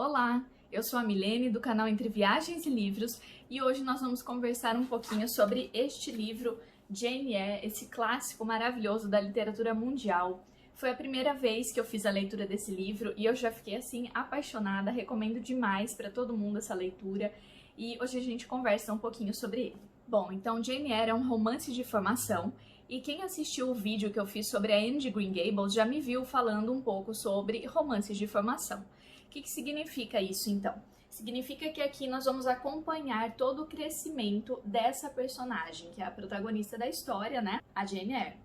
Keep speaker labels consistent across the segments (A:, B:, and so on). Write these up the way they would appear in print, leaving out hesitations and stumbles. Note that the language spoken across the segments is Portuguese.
A: Olá, eu sou a Milene do canal Entre Viagens e Livros e hoje nós vamos conversar um pouquinho sobre este livro, Jane Eyre, esse clássico maravilhoso da literatura mundial. Foi a primeira vez que eu fiz a leitura desse livro e eu já fiquei assim apaixonada, recomendo demais para todo mundo essa leitura e hoje a gente conversa um pouquinho sobre ele. Bom, então Jane Eyre é um romance de formação e quem assistiu o vídeo que eu fiz sobre a Anne de Green Gables já me viu falando um pouco sobre romances de formação. O que significa isso, então? Significa que aqui nós vamos acompanhar todo o crescimento dessa personagem, que é a protagonista da história, né? A Jane Eyre.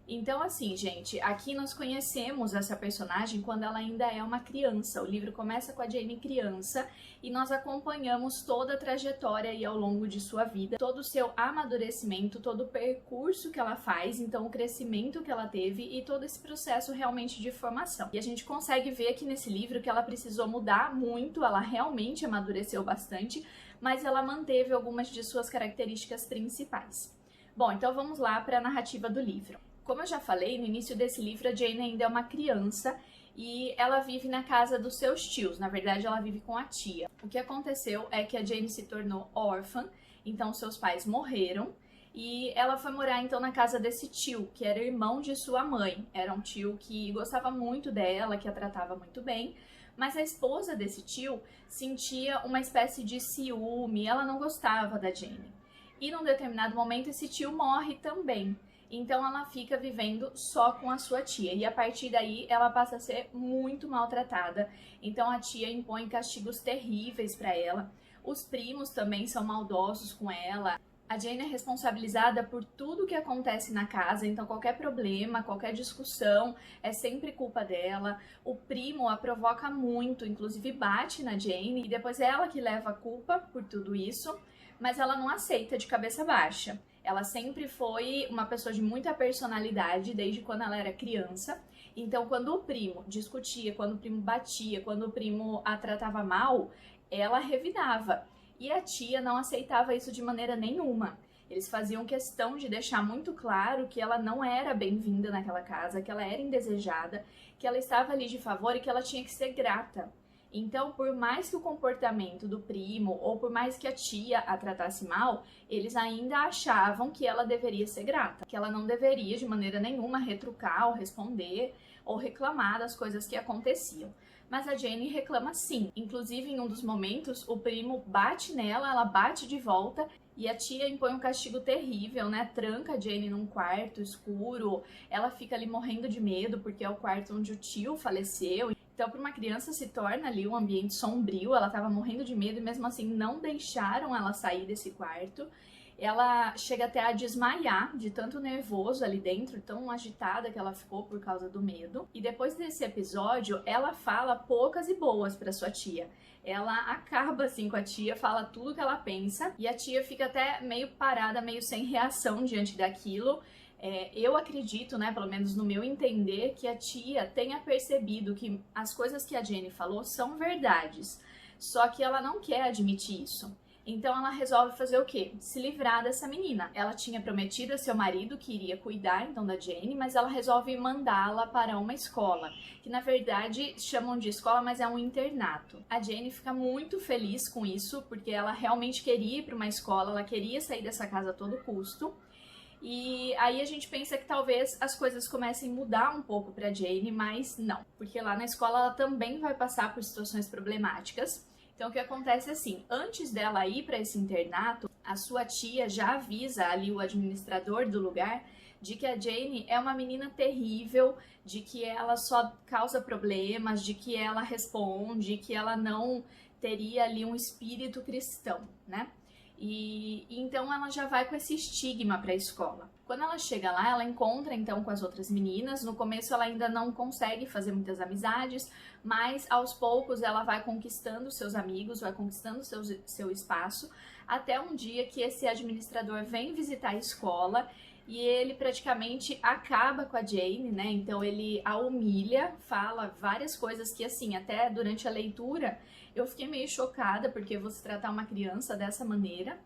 A: Então, assim, gente, aqui nós conhecemos essa personagem quando ela ainda é uma criança. O livro começa com a Jane criança e nós acompanhamos toda a trajetória aí ao longo de sua vida, todo o seu amadurecimento, todo o percurso que ela faz, então o crescimento que ela teve e todo esse processo realmente de formação. E a gente consegue ver aqui nesse livro que ela precisou mudar muito, ela realmente amadureceu bastante, mas ela manteve algumas de suas características principais. Bom, então vamos lá para a narrativa do livro. Como eu já falei, no início desse livro a Jane ainda é uma criança e ela vive na casa dos seus tios, na verdade ela vive com a tia. O que aconteceu é que a Jane se tornou órfã, então seus pais morreram e ela foi morar então na casa desse tio, que era irmão de sua mãe. Era um tio que gostava muito dela, que a tratava muito bem, mas a esposa desse tio sentia uma espécie de ciúme, ela não gostava da Jane. E num determinado momento esse tio morre também. Então ela fica vivendo só com a sua tia e a partir daí ela passa a ser muito maltratada. Então a tia impõe castigos terríveis para ela. Os primos também são maldosos com ela. A Jane é responsabilizada por tudo que acontece na casa, então qualquer problema, qualquer discussão é sempre culpa dela. O primo a provoca muito, inclusive bate na Jane e depois é ela que leva a culpa por tudo isso, mas ela não aceita de cabeça baixa. Ela sempre foi uma pessoa de muita personalidade desde quando ela era criança. Então, quando o primo discutia, quando o primo batia, quando o primo a tratava mal, ela revidava. E a tia não aceitava isso de maneira nenhuma. Eles faziam questão de deixar muito claro que ela não era bem-vinda naquela casa, que ela era indesejada, que ela estava ali de favor e que ela tinha que ser grata. Então, por mais que o comportamento do primo ou por mais que a tia a tratasse mal, eles ainda achavam que ela deveria ser grata, que ela não deveria de maneira nenhuma retrucar ou responder ou reclamar das coisas que aconteciam. Mas a Jane reclama sim. Inclusive, em um dos momentos, o primo bate nela, ela bate de volta e a tia impõe um castigo terrível, né? Tranca a Jane num quarto escuro, ela fica ali morrendo de medo porque é o quarto onde o tio faleceu. Então, para uma criança se torna ali um ambiente sombrio, ela estava morrendo de medo e mesmo assim não deixaram ela sair desse quarto. Ela chega até a desmaiar de tanto nervoso ali dentro, tão agitada que ela ficou por causa do medo. E depois desse episódio, ela fala poucas e boas para sua tia. Ela acaba assim com a tia, fala tudo que ela pensa e a tia fica até meio parada, meio sem reação diante daquilo. Eu acredito, né, pelo menos no meu entender, que a tia tenha percebido que as coisas que a Jane falou são verdades, só que ela não quer admitir isso. Então ela resolve fazer o quê? Se livrar dessa menina. Ela tinha prometido a seu marido que iria cuidar então da Jane, mas ela resolve mandá-la para uma escola, que na verdade chamam de escola, mas é um internato. A Jane fica muito feliz com isso, porque ela realmente queria ir para uma escola, ela queria sair dessa casa a todo custo. E aí a gente pensa que talvez as coisas comecem a mudar um pouco para Jane, mas não, porque lá na escola ela também vai passar por situações problemáticas. Então o que acontece é assim, antes dela ir para esse internato, a sua tia já avisa ali o administrador do lugar de que a Jane é uma menina terrível, de que ela só causa problemas, de que ela responde, que ela não teria ali um espírito cristão, né? E então ela já vai com esse estigma para a escola. Quando ela chega lá, ela encontra então com as outras meninas. No começo ela ainda não consegue fazer muitas amizades, mas aos poucos ela vai conquistando seus amigos, vai conquistando seu espaço, até um dia que esse administrador vem visitar a escola e ele praticamente acaba com a Jane, né? Então ele a humilha, fala várias coisas que assim, até durante a leitura eu fiquei meio chocada, porque você tratar uma criança dessa maneira,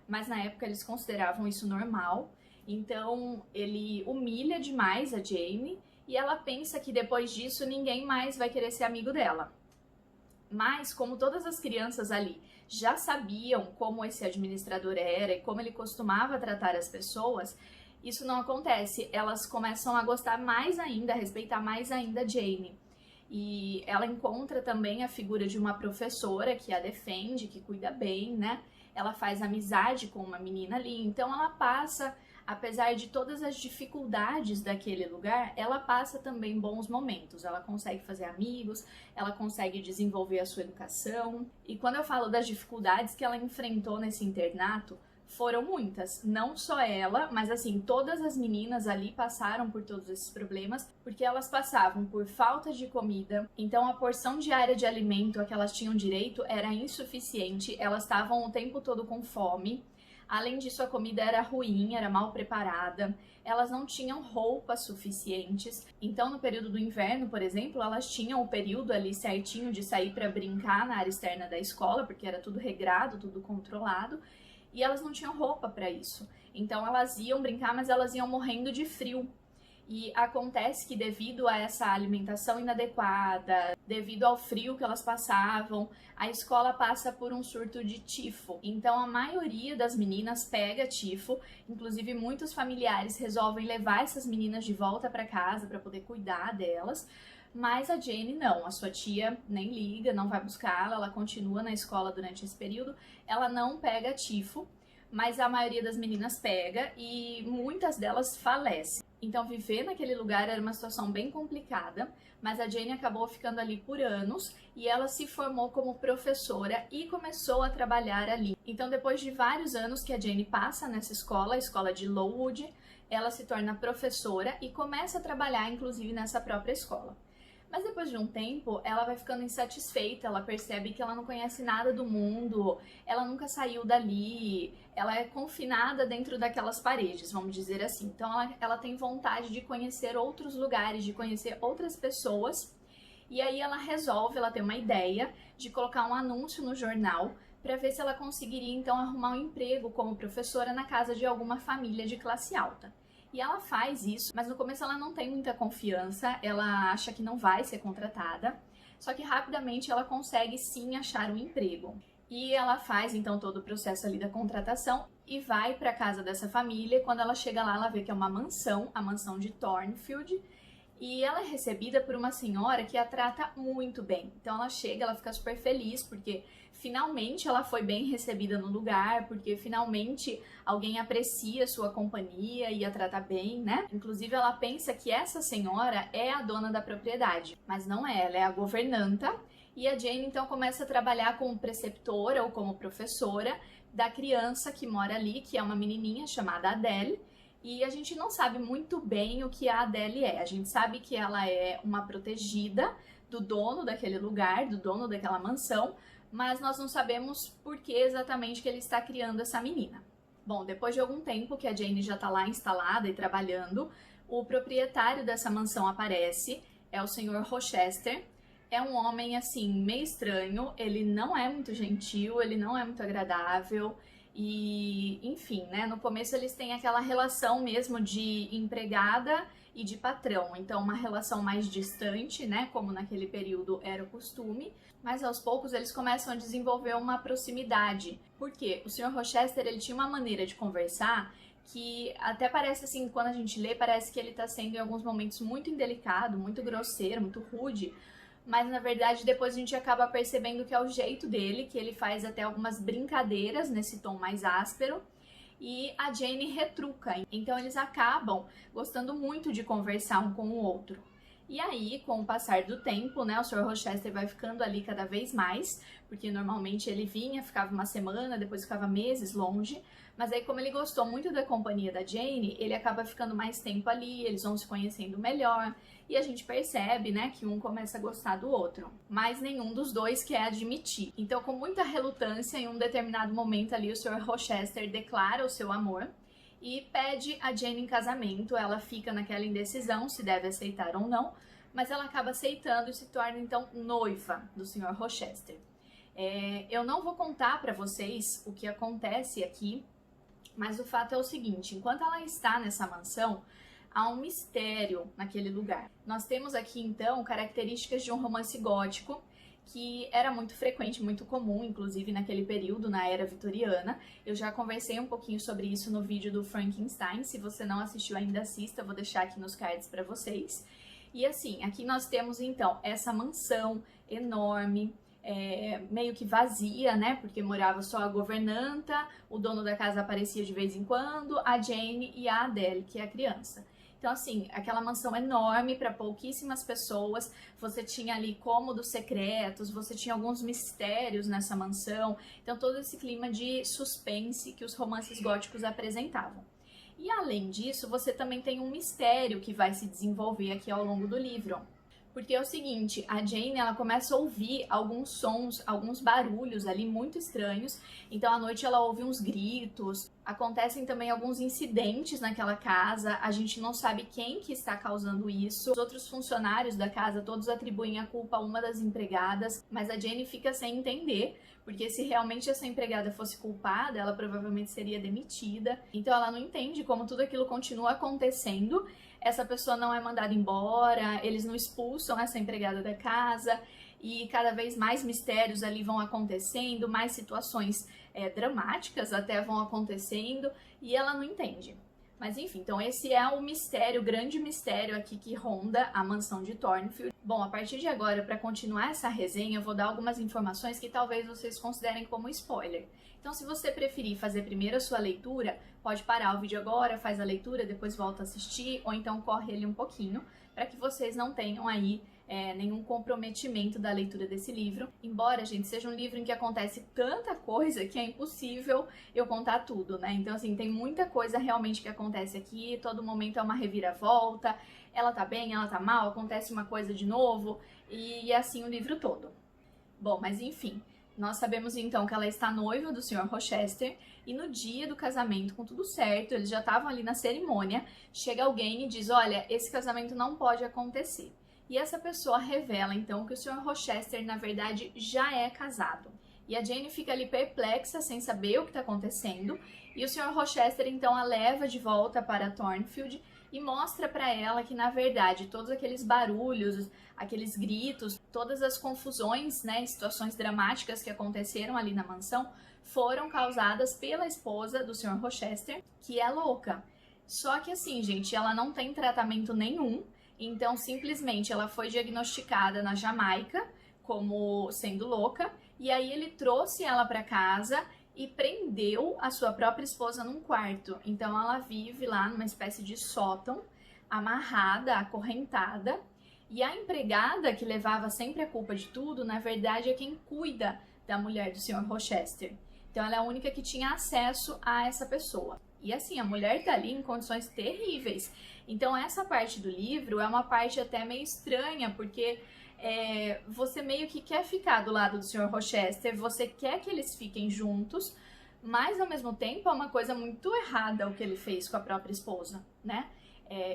A: mas na época eles consideravam isso normal. Então ele humilha demais a Jane e ela pensa que depois disso ninguém mais vai querer ser amigo dela. Mas, como todas as crianças ali já sabiam como esse administrador era e como ele costumava tratar as pessoas, isso não acontece. Elas começam a gostar mais ainda, a respeitar mais ainda a Jane. E ela encontra também a figura de uma professora que a defende, que cuida bem, né? Ela faz amizade com uma menina ali, então ela passa, apesar de todas as dificuldades daquele lugar, ela passa também bons momentos. Ela consegue fazer amigos, ela consegue desenvolver a sua educação. E quando eu falo das dificuldades que ela enfrentou nesse internato, foram muitas, não só ela, mas assim, todas as meninas ali passaram por todos esses problemas, porque elas passavam por falta de comida, então a porção diária de alimento a que elas tinham direito era insuficiente, elas estavam o tempo todo com fome. Além disso, a comida era ruim, era mal preparada, elas não tinham roupas suficientes. Então, no período do inverno, por exemplo, elas tinham o período ali certinho de sair para brincar na área externa da escola, porque era tudo regrado, tudo controlado. E elas não tinham roupa para isso. Então elas iam brincar, mas elas iam morrendo de frio. E acontece que devido a essa alimentação inadequada, devido ao frio que elas passavam, a escola passa por um surto de tifo. Então a maioria das meninas pega tifo, inclusive muitos familiares resolvem levar essas meninas de volta para casa para poder cuidar delas. Mas a Jane não, a sua tia nem liga, não vai buscá-la, ela continua na escola durante esse período, ela não pega tifo, mas a maioria das meninas pega e muitas delas falecem. Então viver naquele lugar era uma situação bem complicada, mas a Jane acabou ficando ali por anos e ela se formou como professora e começou a trabalhar ali. Então depois de vários anos que a Jane passa nessa escola, a escola de Lowood, ela se torna professora e começa a trabalhar inclusive nessa própria escola. Mas depois de um tempo, ela vai ficando insatisfeita, ela percebe que ela não conhece nada do mundo, ela nunca saiu dali, ela é confinada dentro daquelas paredes, vamos dizer assim. Então ela tem vontade de conhecer outros lugares, de conhecer outras pessoas, e aí ela resolve, ela tem uma ideia de colocar um anúncio no jornal para ver se ela conseguiria então arrumar um emprego como professora na casa de alguma família de classe alta. E ela faz isso, mas no começo ela não tem muita confiança, ela acha que não vai ser contratada, só que rapidamente ela consegue sim achar um emprego. E ela faz então todo o processo ali da contratação e vai para casa dessa família. Quando ela chega lá, ela vê que é uma mansão, a mansão de Thornfield, e ela é recebida por uma senhora que a trata muito bem. Então ela chega, ela fica super feliz porque finalmente ela foi bem recebida no lugar, porque finalmente alguém aprecia sua companhia e a trata bem, né? Inclusive ela pensa que essa senhora é a dona da propriedade, mas não é, ela é a governanta. E a Jane então começa a trabalhar como preceptora ou como professora da criança que mora ali, que é uma menininha chamada Adele. E a gente não sabe muito bem o que a Adele é. A gente sabe que ela é uma protegida do dono daquele lugar, do dono daquela mansão, mas nós não sabemos por que exatamente que ele está criando essa menina. Bom, depois de algum tempo que a Jane já está lá instalada e trabalhando, o proprietário dessa mansão aparece, é o Sr. Rochester. É um homem, assim, meio estranho, ele não é muito gentil, ele não é muito agradável. E, enfim, né, no começo eles têm aquela relação mesmo de empregada e de patrão, então uma relação mais distante, né, como naquele período era o costume, mas aos poucos eles começam a desenvolver uma proximidade. Por quê? O Sr. Rochester, ele tinha uma maneira de conversar que até parece assim, quando a gente lê, parece que ele tá sendo em alguns momentos muito indelicado, muito grosseiro, muito rude, mas na verdade depois a gente acaba percebendo que é o jeito dele, que ele faz até algumas brincadeiras nesse tom mais áspero, e a Jane retruca. Então eles acabam gostando muito de conversar um com o outro. E aí, com o passar do tempo, né, o Sr. Rochester vai ficando ali cada vez mais, porque normalmente ele vinha, ficava uma semana, depois ficava meses longe, mas aí como ele gostou muito da companhia da Jane, ele acaba ficando mais tempo ali, eles vão se conhecendo melhor, e a gente percebe, né, que um começa a gostar do outro, mas nenhum dos dois quer admitir. Então, com muita relutância, em um determinado momento ali, o Sr. Rochester declara o seu amor e pede a Jane em casamento. Ela fica naquela indecisão se deve aceitar ou não, mas ela acaba aceitando e se torna então noiva do Sr. Rochester. Eu não vou contar para vocês o que acontece aqui, mas o fato é o seguinte: enquanto ela está nessa mansão, há um mistério naquele lugar. Nós temos aqui então características de um romance gótico, que era muito frequente, muito comum, inclusive naquele período, na era vitoriana. Eu já conversei um pouquinho sobre isso no vídeo do Frankenstein. Se você não assistiu ainda, assista, eu vou deixar aqui nos cards para vocês. E assim, aqui nós temos então essa mansão enorme, meio que vazia, né? Porque morava só a governanta, o dono da casa aparecia de vez em quando, a Jane e a Adele, que é a criança. Então, assim, aquela mansão enorme para pouquíssimas pessoas, você tinha ali cômodos secretos, você tinha alguns mistérios nessa mansão, então todo esse clima de suspense que os romances góticos apresentavam. E além disso, você também tem um mistério que vai se desenvolver aqui ao longo do livro. Porque é o seguinte, a Jane, ela começa a ouvir alguns sons, alguns barulhos ali muito estranhos. Então, à noite ela ouve uns gritos. Acontecem também alguns incidentes naquela casa. A gente não sabe quem que está causando isso. Os outros funcionários da casa, todos atribuem a culpa a uma das empregadas. Mas a Jane fica sem entender, porque se realmente essa empregada fosse culpada, ela provavelmente seria demitida. Então, ela não entende como tudo aquilo continua acontecendo. Essa pessoa não é mandada embora, eles não expulsam essa empregada da casa e cada vez mais mistérios ali vão acontecendo, mais situações dramáticas até vão acontecendo e ela não entende. Mas enfim, então esse é o mistério, o grande mistério aqui que ronda a mansão de Thornfield. Bom, a partir de agora, para continuar essa resenha, eu vou dar algumas informações que talvez vocês considerem como spoiler. Então, se você preferir fazer primeiro a sua leitura, pode parar o vídeo agora, faz a leitura, depois volta a assistir, ou então corre ele um pouquinho, para que vocês não tenham aí nenhum comprometimento da leitura desse livro. Embora, gente, seja um livro em que acontece tanta coisa que é impossível eu contar tudo, né? Então, assim, tem muita coisa realmente que acontece aqui, todo momento é uma reviravolta, ela tá bem, ela tá mal, acontece uma coisa de novo, e assim o livro todo. Bom, mas enfim, nós sabemos então que ela está noiva do Sr. Rochester, e no dia do casamento, com tudo certo, eles já estavam ali na cerimônia, chega alguém e diz, olha, esse casamento não pode acontecer. E essa pessoa revela, então, que o Sr. Rochester, na verdade, já é casado. E a Jane fica ali perplexa, sem saber o que está acontecendo. E o Sr. Rochester, então, a leva de volta para Thornfield e mostra para ela que, na verdade, todos aqueles barulhos, aqueles gritos, todas as confusões, né, situações dramáticas que aconteceram ali na mansão, foram causadas pela esposa do Sr. Rochester, que é louca. Só que assim, gente, ela não tem tratamento nenhum. Então, simplesmente, ela foi diagnosticada na Jamaica como sendo louca, e aí ele trouxe ela para casa e prendeu a sua própria esposa num quarto. Então, ela vive lá numa espécie de sótão, amarrada, acorrentada, e a empregada, que levava sempre a culpa de tudo, na verdade, é quem cuida da mulher do Sr. Rochester. Então, ela é a única que tinha acesso a essa pessoa. E assim, a mulher tá ali em condições terríveis. Então, essa parte do livro é uma parte até meio estranha, porque você meio que quer ficar do lado do Sr. Rochester, você quer que eles fiquem juntos, mas ao mesmo tempo é uma coisa muito errada o que ele fez com a própria esposa, né?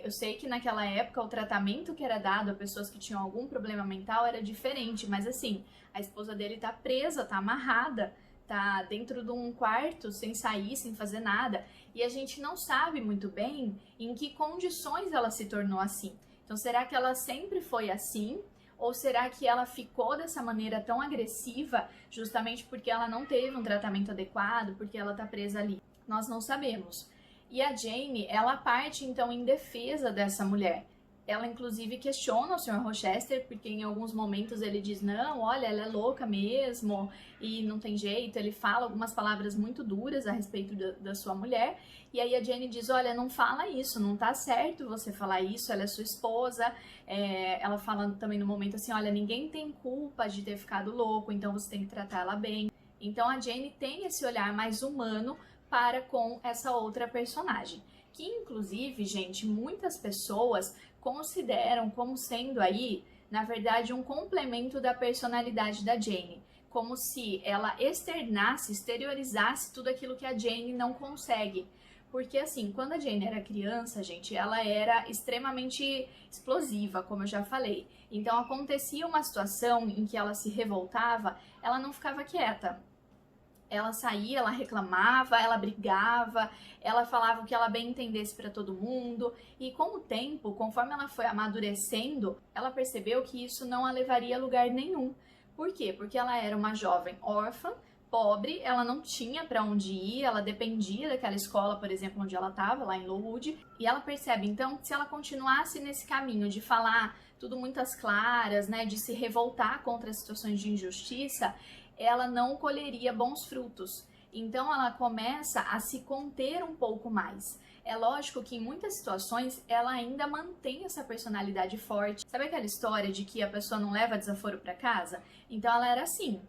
A: Eu sei que naquela época o tratamento que era dado a pessoas que tinham algum problema mental era diferente, mas assim, a esposa dele tá presa, tá amarrada, tá dentro de um quarto, sem sair, sem fazer nada, e a gente não sabe muito bem em que condições ela se tornou assim. Então, será que ela sempre foi assim? Ou será que ela ficou dessa maneira tão agressiva justamente porque ela não teve um tratamento adequado, porque ela tá presa ali? Nós não sabemos. E a Jane, ela parte então em defesa dessa mulher. Ela, inclusive, questiona o Sr. Rochester, porque em alguns momentos ele diz, não, olha, ela é louca mesmo, e não tem jeito. Ele fala algumas palavras muito duras a respeito da sua mulher, e aí a Jane diz, olha, não fala isso, não tá certo você falar isso, ela é sua esposa. Ela fala também no momento assim, olha, ninguém tem culpa de ter ficado louco, então você tem que tratar ela bem. Então a Jane tem esse olhar mais humano para com essa outra personagem, que inclusive, gente, muitas pessoas consideram como sendo aí, na verdade, um complemento da personalidade da Jane, como se ela externasse, exteriorizasse tudo aquilo que a Jane não consegue. Porque assim, quando a Jane era criança, gente, ela era extremamente explosiva, como eu já falei. Então acontecia uma situação em que ela se revoltava, ela não ficava quieta. Ela saía, ela reclamava, ela brigava, ela falava o que ela bem entendesse para todo mundo. E com o tempo, conforme ela foi amadurecendo, ela percebeu que isso não a levaria a lugar nenhum. Por quê? Porque ela era uma jovem órfã, pobre, ela não tinha para onde ir, ela dependia daquela escola, por exemplo, onde ela estava, lá em Lowood, e ela percebe então que se ela continuasse nesse caminho de falar tudo muitas claras, né, de se revoltar contra as situações de injustiça, ela não colheria bons frutos. Então ela começa a se conter um pouco mais. É lógico que em muitas situações ela ainda mantém essa personalidade forte. Sabe aquela história de que a pessoa não leva desaforo para casa? Então ela era assim.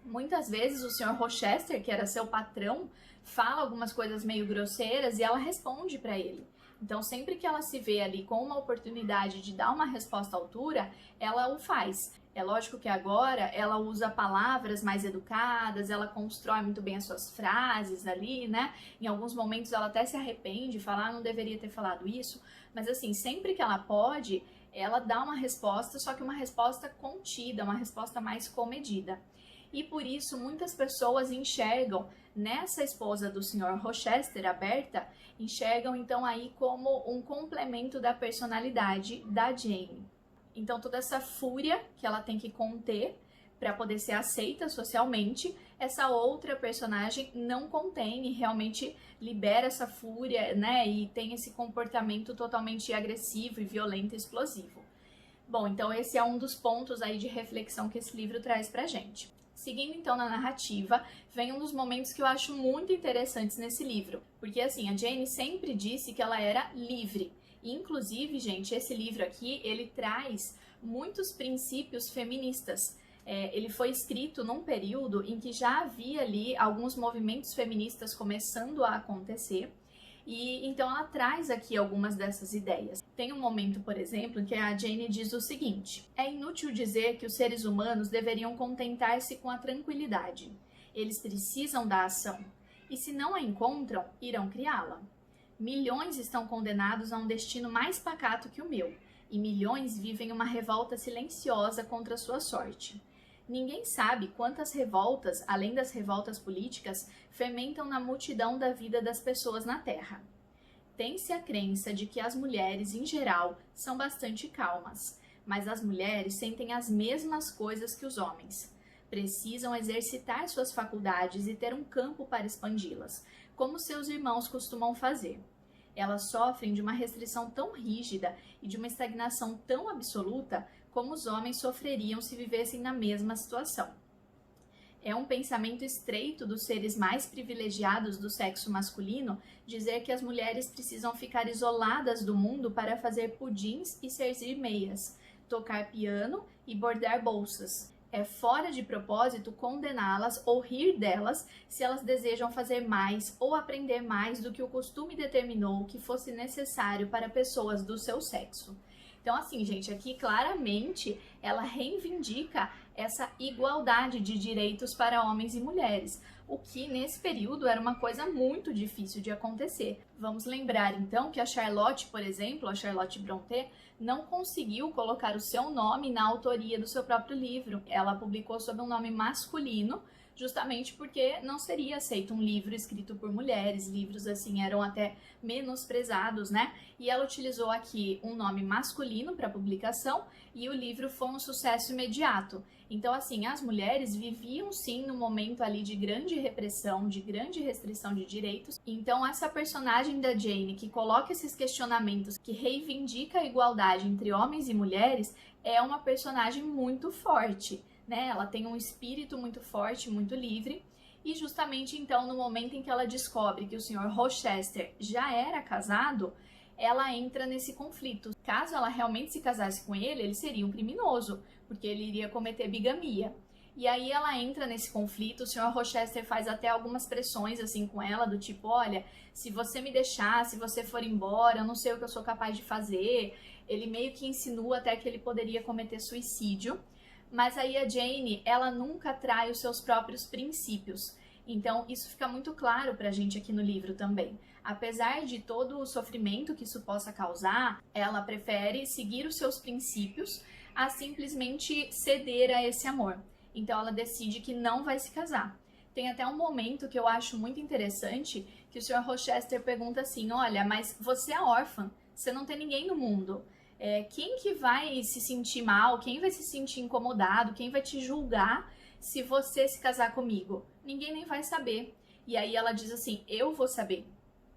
A: Muitas vezes o Sr. Rochester, que era seu patrão, fala algumas coisas meio grosseiras e ela responde para ele. Então, sempre que ela se vê ali com uma oportunidade de dar uma resposta à altura, ela o faz. É lógico que agora ela usa palavras mais educadas, ela constrói muito bem as suas frases ali, né? Em alguns momentos ela até se arrepende, fala, não deveria ter falado isso. Mas assim, sempre que ela pode, ela dá uma resposta, só que uma resposta contida, uma resposta mais comedida. E por isso muitas pessoas enxergam nessa esposa do Sr. Rochester, a Berta, enxergam então aí como um complemento da personalidade da Jane. Então toda essa fúria que ela tem que conter para poder ser aceita socialmente, essa outra personagem não contém e realmente libera essa fúria, né, e tem esse comportamento totalmente agressivo e violento e explosivo. Bom, então esse é um dos pontos aí de reflexão que esse livro traz pra gente. Seguindo então na narrativa, vem um dos momentos que eu acho muito interessantes nesse livro. Porque assim, a Jane sempre disse que ela era livre. E, inclusive, gente, esse livro aqui, ele traz muitos princípios feministas. Ele foi escrito num período em que já havia ali alguns movimentos feministas começando a acontecer. E então ela traz aqui algumas dessas ideias. Tem um momento, por exemplo, em que a Jane diz o seguinte: é inútil dizer que os seres humanos deveriam contentar-se com a tranquilidade. Eles precisam da ação. E se não a encontram, irão criá-la. Milhões estão condenados a um destino mais pacato que o meu, e milhões vivem uma revolta silenciosa contra a sua sorte. Ninguém sabe quantas revoltas, além das revoltas políticas, fermentam na multidão da vida das pessoas na Terra. Tem-se a crença de que as mulheres, em geral, são bastante calmas, mas as mulheres sentem as mesmas coisas que os homens. Precisam exercitar suas faculdades e ter um campo para expandi-las, como seus irmãos costumam fazer. Elas sofrem de uma restrição tão rígida e de uma estagnação tão absoluta como os homens sofreriam se vivessem na mesma situação. É um pensamento estreito dos seres mais privilegiados do sexo masculino dizer que as mulheres precisam ficar isoladas do mundo para fazer pudins e servir meias, tocar piano e bordar bolsas. É fora de propósito condená-las ou rir delas se elas desejam fazer mais ou aprender mais do que o costume determinou que fosse necessário para pessoas do seu sexo. Então, assim, gente, aqui claramente ela reivindica essa igualdade de direitos para homens e mulheres, o que nesse período era uma coisa muito difícil de acontecer. Vamos lembrar então que a Charlotte, por exemplo, a Charlotte Brontë, não conseguiu colocar o seu nome na autoria do seu próprio livro. Ela publicou sob um nome masculino, justamente porque não seria aceito um livro escrito por mulheres, livros assim eram até menosprezados, né? E ela utilizou aqui um nome masculino para publicação e o livro foi um sucesso imediato. Então, assim, as mulheres viviam sim num momento ali de grande repressão, de grande restrição de direitos. Então, essa personagem da Jane que coloca esses questionamentos, que reivindica a igualdade entre homens e mulheres, é uma personagem muito forte, né? Ela tem um espírito muito forte, muito livre. E justamente então, no momento em que ela descobre que o Sr. Rochester já era casado, ela entra nesse conflito. Caso ela realmente se casasse com ele, ele seria um criminoso, porque ele iria cometer bigamia. E aí ela entra nesse conflito, o Sr. Rochester faz até algumas pressões assim com ela, do tipo, olha, se você me deixar, se você for embora, eu não sei o que eu sou capaz de fazer. Ele meio que insinua até que ele poderia cometer suicídio. Mas aí a Jane, ela nunca trai os seus próprios princípios. Então, isso fica muito claro pra gente aqui no livro também. Apesar de todo o sofrimento que isso possa causar, ela prefere seguir os seus princípios a simplesmente ceder a esse amor. Então, ela decide que não vai se casar. Tem até um momento que eu acho muito interessante, que o Sr. Rochester pergunta assim, olha, mas você é órfã, você não tem ninguém no mundo. Quem que vai se sentir mal? Quem vai se sentir incomodado? Quem vai te julgar se você se casar comigo? Ninguém nem vai saber. E aí ela diz assim, eu vou saber.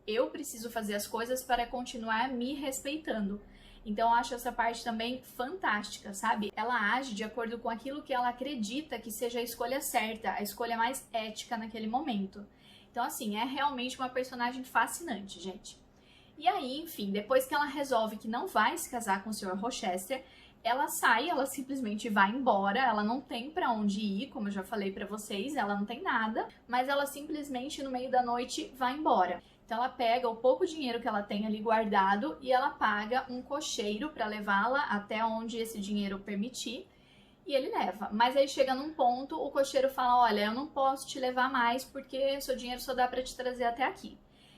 A: Eu preciso fazer as coisas para continuar me respeitando. Então eu acho essa parte também fantástica, sabe? Ela age de acordo com aquilo que ela acredita que seja a escolha certa, a escolha mais ética naquele momento. Então assim, é realmente uma personagem fascinante, gente. E aí, enfim, depois que ela resolve que não vai se casar com o Sr. Rochester, ela sai, ela simplesmente vai embora, ela não tem pra onde ir, como eu já falei pra vocês, ela não tem nada, mas ela simplesmente no meio da noite vai embora. Então ela pega o pouco dinheiro que ela tem ali guardado e ela paga um cocheiro pra levá-la até onde esse dinheiro permitir. E ele leva, mas aí chega num ponto, o cocheiro fala, olha, eu não posso te levar mais porque seu dinheiro só dá pra te trazer até aqui.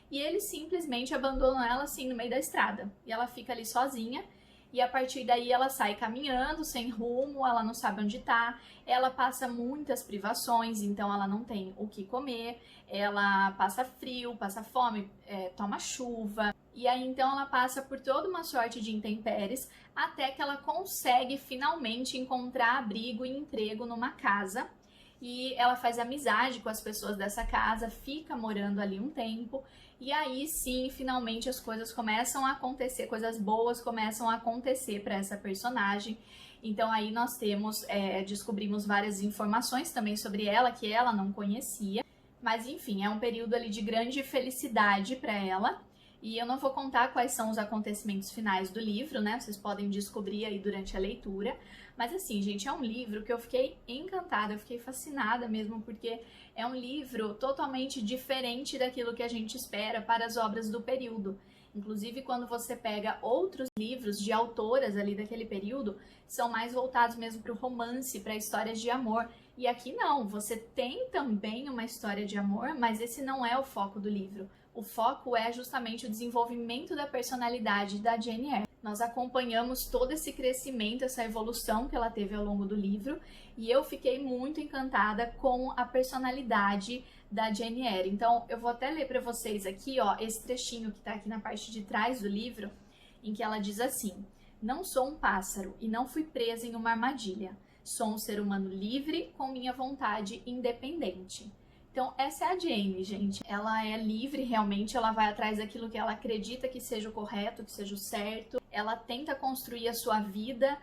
A: E ele simplesmente abandona ela assim no meio da estrada. E ela fica ali sozinha. E a partir daí ela sai caminhando, sem rumo, ela não sabe onde tá. Ela passa muitas privações, então ela não tem o que comer. Ela passa frio, passa fome, toma chuva. E aí então ela passa por toda uma sorte de intempéries até que ela consegue finalmente encontrar abrigo e emprego numa casa. E ela faz amizade com as pessoas dessa casa, fica morando ali um tempo. E aí sim, finalmente as coisas começam a acontecer, coisas boas começam a acontecer para essa personagem. Então aí nós descobrimos várias informações também sobre ela que ela não conhecia. Mas enfim, é um período ali de grande felicidade para ela. E eu não vou contar quais são os acontecimentos finais do livro, né? Vocês podem descobrir aí durante a leitura. Mas assim, gente, é um livro que eu fiquei encantada, eu fiquei fascinada mesmo, porque é um livro totalmente diferente daquilo que a gente espera para as obras do período. Inclusive, quando você pega outros livros de autoras ali daquele período, são mais voltados mesmo para o romance, para histórias de amor. E aqui não, você tem também uma história de amor, mas esse não é o foco do livro. O foco é justamente o desenvolvimento da personalidade da Jane Eyre. Nós acompanhamos todo esse crescimento, essa evolução que ela teve ao longo do livro, e eu fiquei muito encantada com a personalidade da Jane Eyre. Então, eu vou até ler para vocês aqui, ó, esse trechinho que está aqui na parte de trás do livro, em que ela diz assim: "Não sou um pássaro e não fui presa em uma armadilha. Sou um ser humano livre com minha vontade independente." Então, essa é a Jane, gente. Ela é livre, realmente, ela vai atrás daquilo que ela acredita que seja o correto, que seja o certo. Ela tenta construir a sua vida,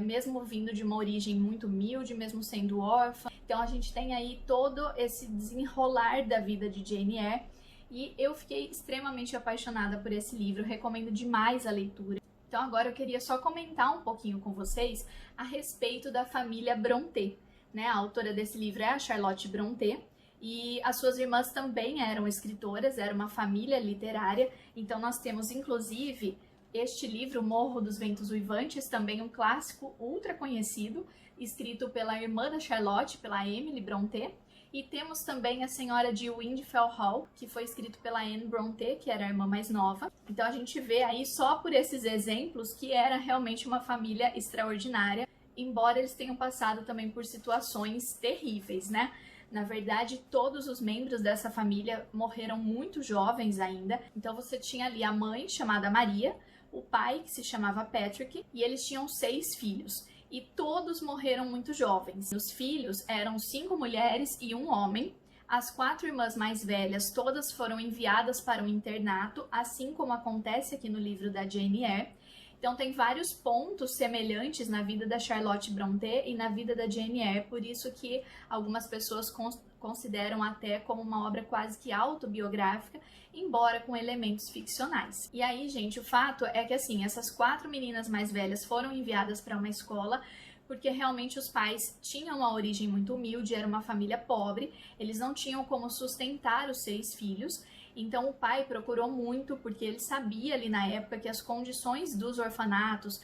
A: mesmo vindo de uma origem muito humilde, mesmo sendo órfã. Então, a gente tem aí todo esse desenrolar da vida de Jane Eyre. E eu fiquei extremamente apaixonada por esse livro, recomendo demais a leitura. Então, agora eu queria só comentar um pouquinho com vocês a respeito da família Brontë, né? A autora desse livro é a Charlotte Brontë. E as suas irmãs também eram escritoras, era uma família literária. Então nós temos inclusive este livro, Morro dos Ventos Uivantes, também um clássico ultra conhecido, escrito pela irmã da Charlotte, pela Emily Brontë. E temos também A Senhora de Windfell Hall, que foi escrito pela Anne Brontë, que era a irmã mais nova. Então a gente vê aí só por esses exemplos que era realmente uma família extraordinária, embora eles tenham passado também por situações terríveis, né? Na verdade, todos os membros dessa família morreram muito jovens ainda. Então você tinha ali a mãe, chamada Maria, o pai, que se chamava Patrick, e eles tinham 6 filhos. E todos morreram muito jovens. Os filhos eram 5 mulheres e 1 homem. As 4 irmãs mais velhas, todas foram enviadas para um internato, assim como acontece aqui no livro da Jane Eyre. Então tem vários pontos semelhantes na vida da Charlotte Brontë e na vida da Jane Eyre, por isso que algumas pessoas consideram até como uma obra quase que autobiográfica, embora com elementos ficcionais. E aí, gente, o fato é que assim, essas 4 meninas mais velhas foram enviadas para uma escola porque realmente os pais tinham uma origem muito humilde, era uma família pobre, eles não tinham como sustentar os 6 filhos. Então o pai procurou muito, porque ele sabia ali na época que as condições dos orfanatos,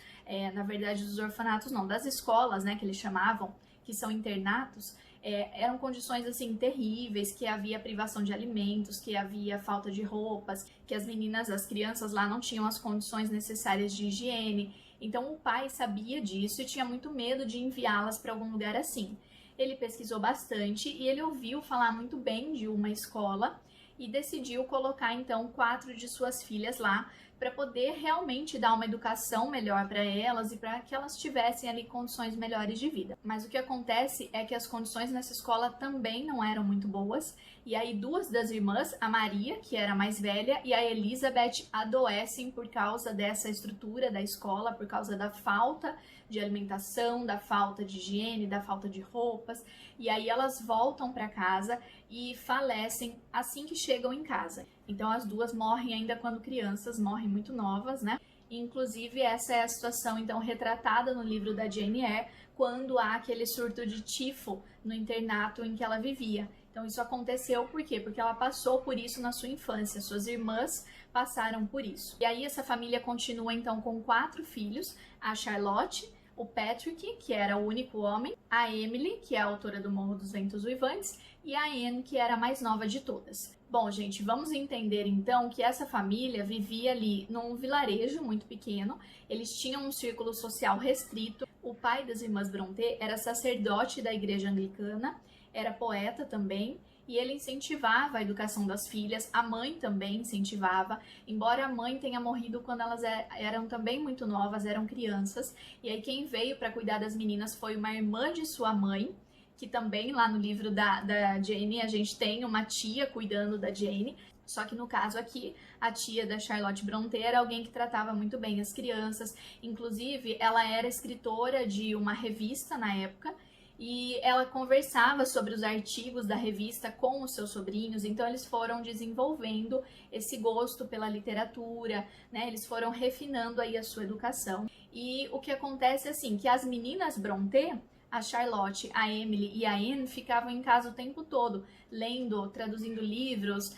A: na verdade dos orfanatos não, das escolas, né, que eles chamavam, que são internatos, eram condições assim terríveis, que havia privação de alimentos, que havia falta de roupas, que as meninas, as crianças lá não tinham as condições necessárias de higiene. Então o pai sabia disso e tinha muito medo de enviá-las para algum lugar assim. Ele pesquisou bastante e ele ouviu falar muito bem de uma escola e decidiu colocar então 4 de suas filhas lá, para poder realmente dar uma educação melhor para elas e para que elas tivessem ali condições melhores de vida. Mas o que acontece é que as condições nessa escola também não eram muito boas, e aí duas das irmãs, a Maria, que era a mais velha, e a Elizabeth, adoecem por causa dessa estrutura da escola, por causa da falta de alimentação, da falta de higiene, da falta de roupas, e aí elas voltam para casa e falecem assim que chegam em casa. Então as duas morrem ainda quando crianças, morrem muito novas, né? Inclusive essa é a situação então retratada no livro da Jane Eyre, quando há aquele surto de tifo no internato em que ela vivia. Então isso aconteceu por quê? Porque ela passou por isso na sua infância, suas irmãs passaram por isso. E aí essa família continua então com 4 filhos, a Charlotte, o Patrick, que era o único homem, a Emily, que é a autora do Morro dos Ventos Uivantes, e a Anne, que era a mais nova de todas. Bom, gente, vamos entender então que essa família vivia ali num vilarejo muito pequeno, eles tinham um círculo social restrito. O pai das irmãs Brontë era sacerdote da igreja anglicana, era poeta também, e ele incentivava a educação das filhas, a mãe também incentivava, embora a mãe tenha morrido quando elas eram também muito novas, eram crianças, e aí quem veio para cuidar das meninas foi uma irmã de sua mãe, que também lá no livro da Jane a gente tem uma tia cuidando da Jane, só que no caso aqui, a tia da Charlotte Brontë era alguém que tratava muito bem as crianças, inclusive ela era escritora de uma revista na época, e ela conversava sobre os artigos da revista com os seus sobrinhos, então eles foram desenvolvendo esse gosto pela literatura, né? Eles foram refinando aí a sua educação. E o que acontece é assim, que as meninas Brontë, a Charlotte, a Emily e a Anne ficavam em casa o tempo todo, lendo, traduzindo livros,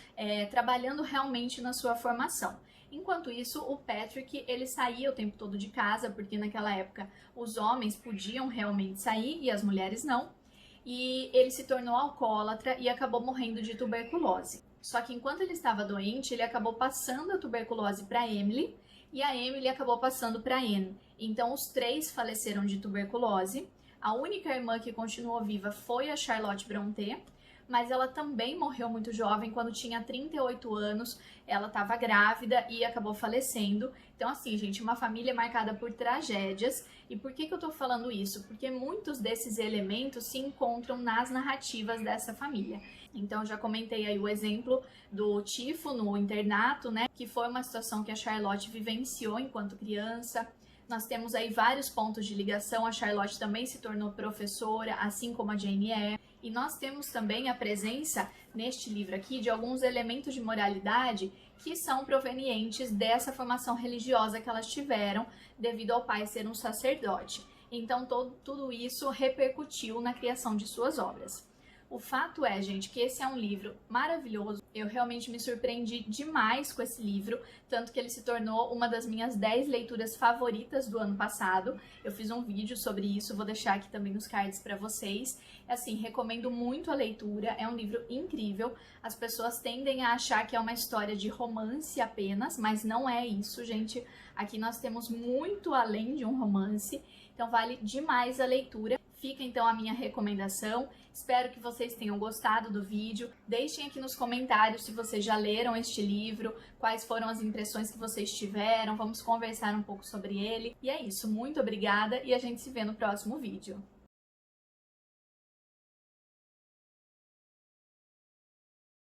A: trabalhando realmente na sua formação. Enquanto isso, o Patrick, ele saía o tempo todo de casa, porque naquela época os homens podiam realmente sair e as mulheres não. E ele se tornou alcoólatra e acabou morrendo de tuberculose. Só que enquanto ele estava doente, ele acabou passando a tuberculose para Emily e a Emily acabou passando para Anne. Então os 3 faleceram de tuberculose. A única irmã que continuou viva foi a Charlotte Brontë, mas ela também morreu muito jovem, quando tinha 38 anos, ela estava grávida e acabou falecendo. Então assim, gente, uma família marcada por tragédias. E por que eu tô falando isso? Porque muitos desses elementos se encontram nas narrativas dessa família. Então já comentei aí o exemplo do tifo no internato, né, que foi uma situação que a Charlotte vivenciou enquanto criança. Nós temos aí vários pontos de ligação, a Charlotte também se tornou professora, assim como a Jane Eyre. E nós temos também a presença, neste livro aqui, de alguns elementos de moralidade que são provenientes dessa formação religiosa que elas tiveram, devido ao pai ser um sacerdote. Então, tudo isso repercutiu na criação de suas obras. O fato é, gente, que esse é um livro maravilhoso. Eu realmente me surpreendi demais com esse livro, tanto que ele se tornou uma das minhas 10 leituras favoritas do ano passado. Eu fiz um vídeo sobre isso, vou deixar aqui também nos cards para vocês. Assim, recomendo muito a leitura, é um livro incrível. As pessoas tendem a achar que é uma história de romance apenas, mas não é isso, gente. Aqui nós temos muito além de um romance, então vale demais a leitura. Fica então a minha recomendação. Espero que vocês tenham gostado do vídeo. Deixem aqui nos comentários se vocês já leram este livro, quais foram as impressões que vocês tiveram. Vamos conversar um pouco sobre ele. E é isso, muito obrigada e a gente se vê no próximo vídeo.